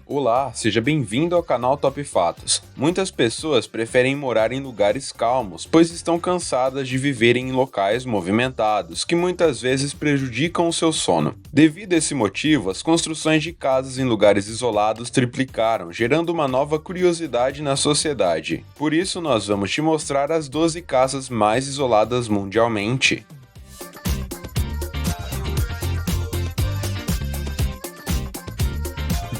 Olá, seja bem-vindo ao canal Top Fatos. Muitas pessoas preferem morar em lugares calmos, pois estão cansadas de viverem em locais movimentados, que muitas vezes prejudicam o seu sono. Devido a esse motivo, as construções de casas em lugares isolados triplicaram, gerando uma nova curiosidade na sociedade. Por isso, nós vamos te mostrar as 12 casas mais isoladas mundialmente.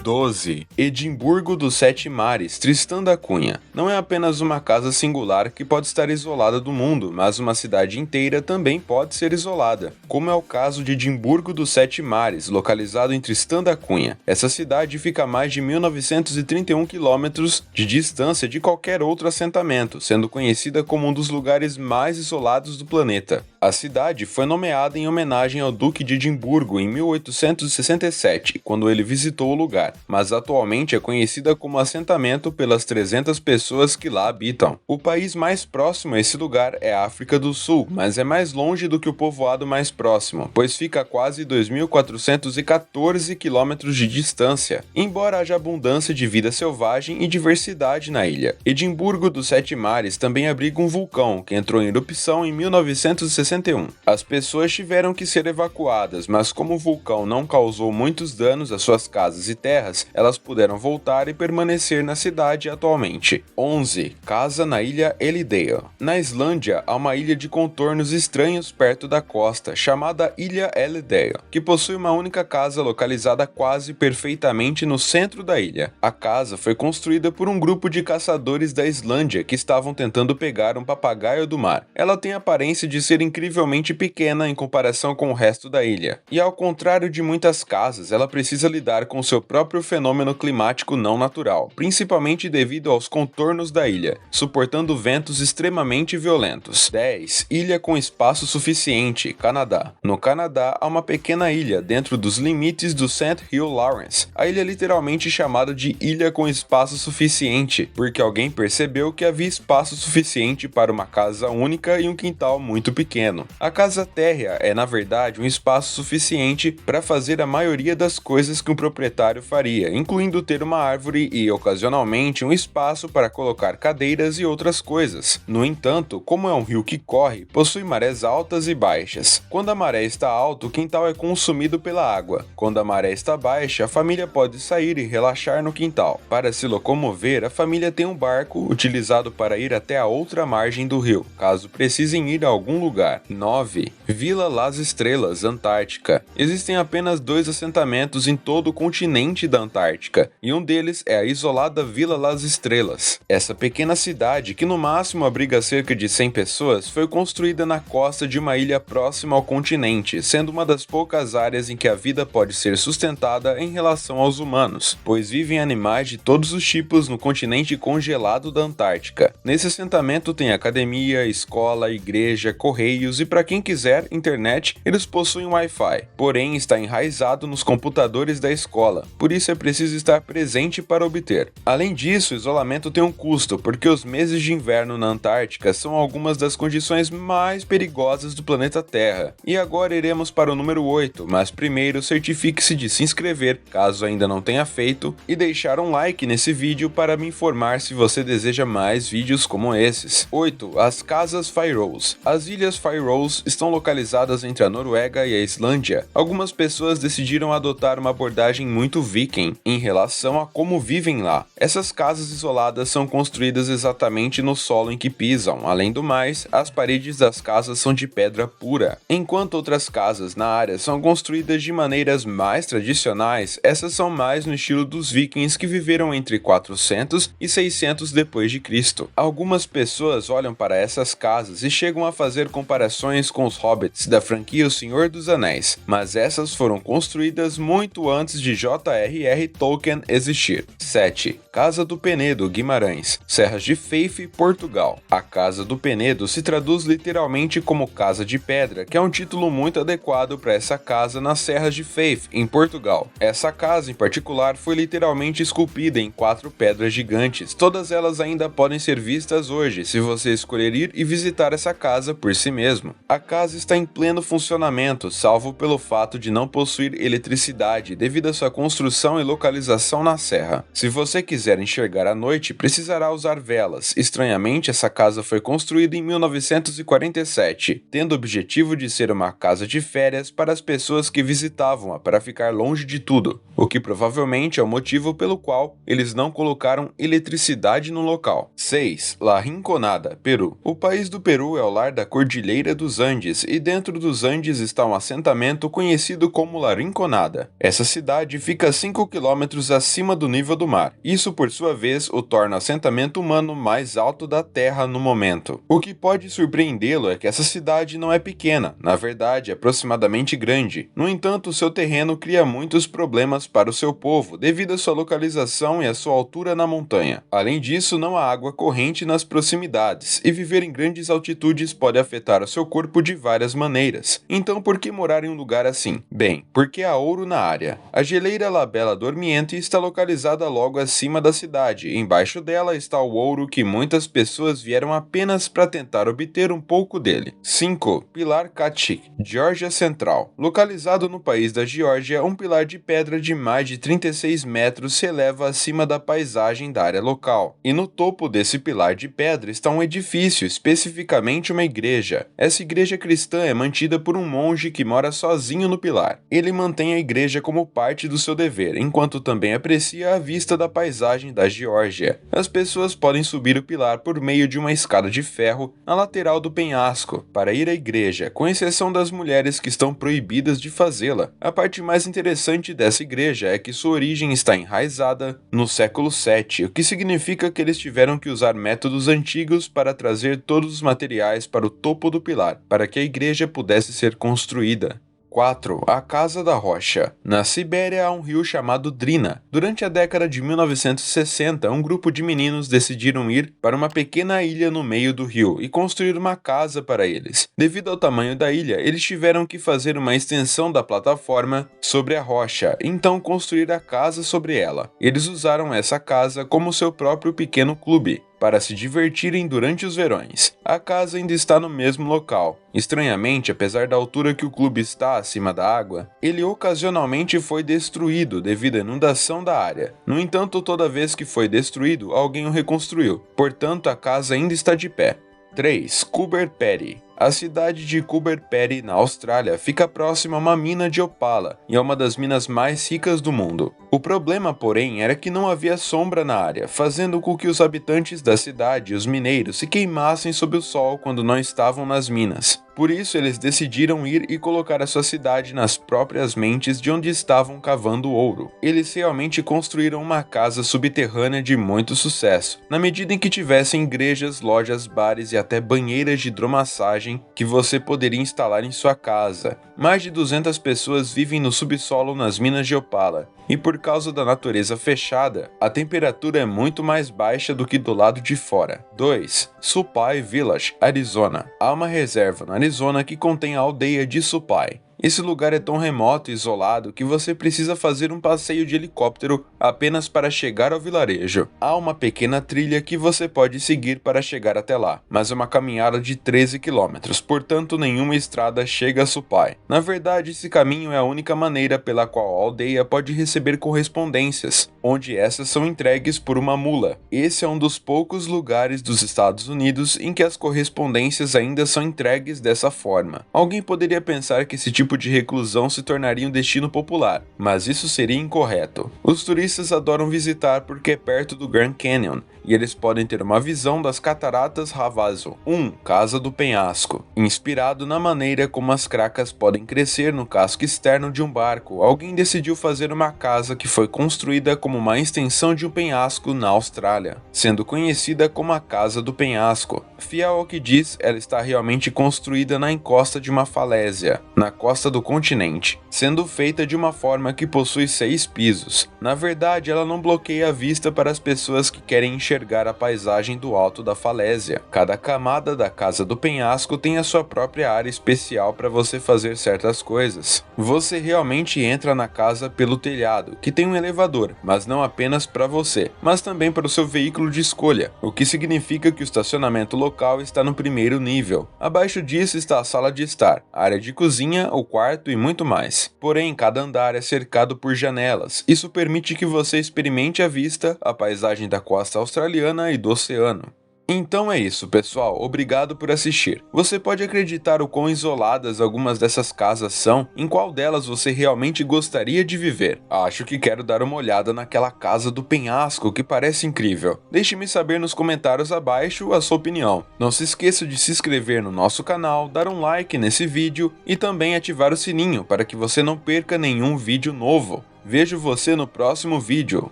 12. Edimburgo dos Sete Mares, Tristão da Cunha. Não é apenas uma casa singular que pode estar isolada do mundo, mas uma cidade inteira também pode ser isolada, como é o caso de Edimburgo dos Sete Mares, localizado em Tristão da Cunha. Essa cidade fica a mais de 1.931 quilômetros de distância de qualquer outro assentamento, sendo conhecida como um dos lugares mais isolados do planeta. A cidade foi nomeada em homenagem ao Duque de Edimburgo em 1867, quando ele visitou o lugar, mas atualmente é conhecida como assentamento pelas 300 pessoas que lá habitam. O país mais próximo a esse lugar é a África do Sul, mas é mais longe do que o povoado mais próximo, pois fica a quase 2.414 quilômetros de distância, embora haja abundância de vida selvagem e diversidade na ilha. Edimburgo dos Sete Mares também abriga um vulcão que entrou em erupção em 1961. As pessoas tiveram que ser evacuadas, mas como o vulcão não causou muitos danos às suas casas e terras, elas puderam voltar e permanecer na cidade atualmente. 11. Casa na ilha Elidale. Na Islândia, há uma ilha de contornos estranhos perto da costa, chamada Ilha Elidale, que possui uma única casa localizada quase perfeitamente no centro da ilha. A casa foi construída por um grupo de caçadores da Islândia que estavam tentando pegar um papagaio do mar. Ela tem a aparência de ser incrivelmente pequena em comparação com o resto da ilha, e ao contrário de muitas casas, ela precisa lidar com seu próprio fenômeno climático não natural, principalmente devido aos contornos da ilha, suportando ventos extremamente violentos. 10. Ilha com espaço suficiente, Canadá. No Canadá, há uma pequena ilha dentro dos limites do St. Hugh Lawrence. A ilha é literalmente chamada de Ilha com Espaço Suficiente, porque alguém percebeu que havia espaço suficiente para uma casa única e um quintal muito pequeno. A casa térrea é, na verdade, um espaço suficiente para fazer a maioria das coisas que um proprietário faria, incluindo ter uma árvore e, ocasionalmente, um espaço para colocar cadeiras e outras coisas. No entanto, como é um rio que corre, possui marés altas e baixas. Quando a maré está alta, o quintal é consumido pela água. Quando a maré está baixa, a família pode sair e relaxar no quintal. Para se locomover, a família tem um barco utilizado para ir até a outra margem do rio, caso precisem ir a algum lugar. 9. Vila Las Estrelas, Antártica. Existem apenas 2 assentamentos em todo o continente da Antártica, e um deles é a isolada Vila Las Estrelas. Essa pequena cidade, que no máximo abriga cerca de 100 pessoas, foi construída na costa de uma ilha próxima ao continente, sendo uma das poucas áreas em que a vida pode ser sustentada em relação aos humanos, pois vivem animais de todos os tipos no continente congelado da Antártica. Nesse assentamento tem academia, escola, igreja, correios e, para quem quiser internet, eles possuem Wi-Fi, porém está enraizado nos computadores da escola, por isso é preciso estar presente para obter. Além disso, o isolamento tem um custo, porque os meses de inverno na Antártica são algumas das condições mais perigosas do planeta Terra. E agora iremos para o número 8, mas primeiro certifique-se de se inscrever, caso ainda não tenha feito, e deixar um like nesse vídeo para me informar se você deseja mais vídeos como esses. 8. As Casas Faroes. As Ilhas Faroes estão localizadas entre a Noruega e a Islândia. Algumas pessoas decidiram adotar uma abordagem muito viking em relação a como vivem lá. Essas casas isoladas são construídas exatamente no solo em que pisam. Além do mais, as paredes das casas são de pedra pura. Enquanto outras casas na área são construídas de maneiras mais tradicionais, essas são mais no estilo dos vikings que viveram entre 400 e 600 depois de Cristo. Algumas pessoas olham para essas casas e chegam a fazer comparações com os hobbits da franquia O Senhor dos Anéis, mas essas foram construídas muito antes de J.R.R. Tolkien existir. 7. Casa do Penedo, Guimarães, Serras de Feife, Portugal. A Casa do Penedo se traduz literalmente como Casa de Pedra, que é um título muito adequado para essa casa nas Serras de Feife, em Portugal. Essa casa, em particular, foi literalmente esculpida em 4 pedras gigantes. Todas elas ainda podem ser vistas hoje, se você escolher ir e visitar essa casa por si mesmo. A casa está em pleno funcionamento, salvo pelo fato de não possuir eletricidade devido à sua construção e localização na serra. Se você quiser enxergar à noite, precisará usar velas. Estranhamente, essa casa foi construída em 1947, tendo o objetivo de ser uma casa de férias para as pessoas que visitavam-a para ficar longe de tudo, o que provavelmente é o motivo pelo qual eles não colocaram eletricidade no local. 6. La Rinconada, Peru. O país do Peru é o lar da Cordilheira dos Andes e dentro dos Andes está um assentamento conhecido como La Rinconada. Essa cidade fica a 5 quilômetros acima do nível do mar. Isso, por sua vez, o torna o assentamento humano mais alto da Terra no momento. O que pode surpreendê-lo é que essa cidade não é pequena, na verdade é aproximadamente grande. No entanto, seu terreno cria muitos problemas para o seu povo, devido à sua localização e à sua altura na montanha. Além disso, não há água corrente nas proximidades, e viver em grandes altitudes pode afetar o seu corpo de várias maneiras. Então, por que morar em um lugar assim? Bem, porque há ouro na área. A geleira La Bella Dormiente está localizada logo acima da cidade, e embaixo dela está o ouro que muitas pessoas vieram apenas para tentar obter um pouco dele. 5. Pilar Kachik, Geórgia Central. Localizado no país da Geórgia, um pilar de pedra de mais de 36 metros se eleva acima da paisagem da área local. E no topo desse pilar de pedra está um edifício, especificamente uma igreja. Essa igreja cristã é mantida por um monge que mora sozinho no pilar. Ele mantém a igreja como parte do seu dever, enquanto também aprecia a vista da paisagem da Geórgia. As pessoas podem subir o pilar por meio de uma escada de ferro na lateral do penhasco para ir à igreja, com exceção das mulheres que estão proibidas de fazê-la. A parte mais interessante dessa igreja é que sua origem está enraizada no século VII, o que significa que eles tiveram que usar métodos antigos para trazer todos os materiais para o topo do pilar, para que a igreja pudesse ser construída. 4. A Casa da Rocha. Na Sibéria há um rio chamado Drina. Durante a década de 1960, um grupo de meninos decidiram ir para uma pequena ilha no meio do rio e construir uma casa para eles. Devido ao tamanho da ilha, eles tiveram que fazer uma extensão da plataforma sobre a rocha, então construir a casa sobre ela. Eles usaram essa casa como seu próprio pequeno clube para se divertirem durante os verões. A casa ainda está no mesmo local. Estranhamente, apesar da altura que o clube está acima da água, ele ocasionalmente foi destruído devido à inundação da área. No entanto, toda vez que foi destruído, alguém o reconstruiu. Portanto, a casa ainda está de pé. 3. Coober Pedy. A cidade de Coober Pedy, na Austrália, fica próxima a uma mina de opala e é uma das minas mais ricas do mundo. O problema, porém, era que não havia sombra na área, fazendo com que os habitantes da cidade e os mineiros se queimassem sob o sol quando não estavam nas minas. Por isso, eles decidiram ir e colocar a sua cidade nas próprias mentes de onde estavam cavando ouro. Eles realmente construíram uma casa subterrânea de muito sucesso, na medida em que tivessem igrejas, lojas, bares e até banheiras de hidromassagem que você poderia instalar em sua casa. Mais de 200 pessoas vivem no subsolo nas minas de opala, e por causa da natureza fechada, a temperatura é muito mais baixa do que do lado de fora. 2. Supai Village, Arizona. Há uma reserva na Arizona que contém a aldeia de Supai. Esse lugar é tão remoto e isolado que você precisa fazer um passeio de helicóptero apenas para chegar ao vilarejo. Há uma pequena trilha que você pode seguir para chegar até lá, mas é uma caminhada de 13 quilômetros, portanto nenhuma estrada chega a Supai. Na verdade, esse caminho é a única maneira pela qual a aldeia pode receber correspondências, onde essas são entregues por uma mula. Esse é um dos poucos lugares dos Estados Unidos em que as correspondências ainda são entregues dessa forma. Alguém poderia pensar que esse tipo de reclusão se tornaria um destino popular, mas isso seria incorreto. Os turistas adoram visitar porque é perto do Grand Canyon, e eles podem ter uma visão das cataratas Havasu. 1. Casa do Penhasco. Inspirado na maneira como as cracas podem crescer no casco externo de um barco, alguém decidiu fazer uma casa que foi construída como uma extensão de um penhasco na Austrália, sendo conhecida como a Casa do Penhasco. Fiel ao que diz, ela está realmente construída na encosta de uma falésia, na costa costa do continente, sendo feita de uma forma que possui 6 pisos. Na verdade, ela não bloqueia a vista para as pessoas que querem enxergar a paisagem do alto da falésia. Cada camada da casa do penhasco tem a sua própria área especial para você fazer certas coisas. Você realmente entra na casa pelo telhado, que tem um elevador, mas não apenas para você, mas também para o seu veículo de escolha, o que significa que o estacionamento local está no primeiro nível. Abaixo disso está a sala de estar, a área de cozinha, o quarto e muito mais. Porém, cada andar é cercado por janelas. Isso permite que você experimente à vista a paisagem da costa australiana e do oceano. Então é isso, pessoal. Obrigado por assistir. Você pode acreditar o quão isoladas algumas dessas casas são? Em qual delas você realmente gostaria de viver? Acho que quero dar uma olhada naquela casa do penhasco que parece incrível. Deixe-me saber nos comentários abaixo a sua opinião. Não se esqueça de se inscrever no nosso canal, dar um like nesse vídeo e também ativar o sininho para que você não perca nenhum vídeo novo. Vejo você no próximo vídeo.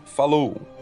Falou!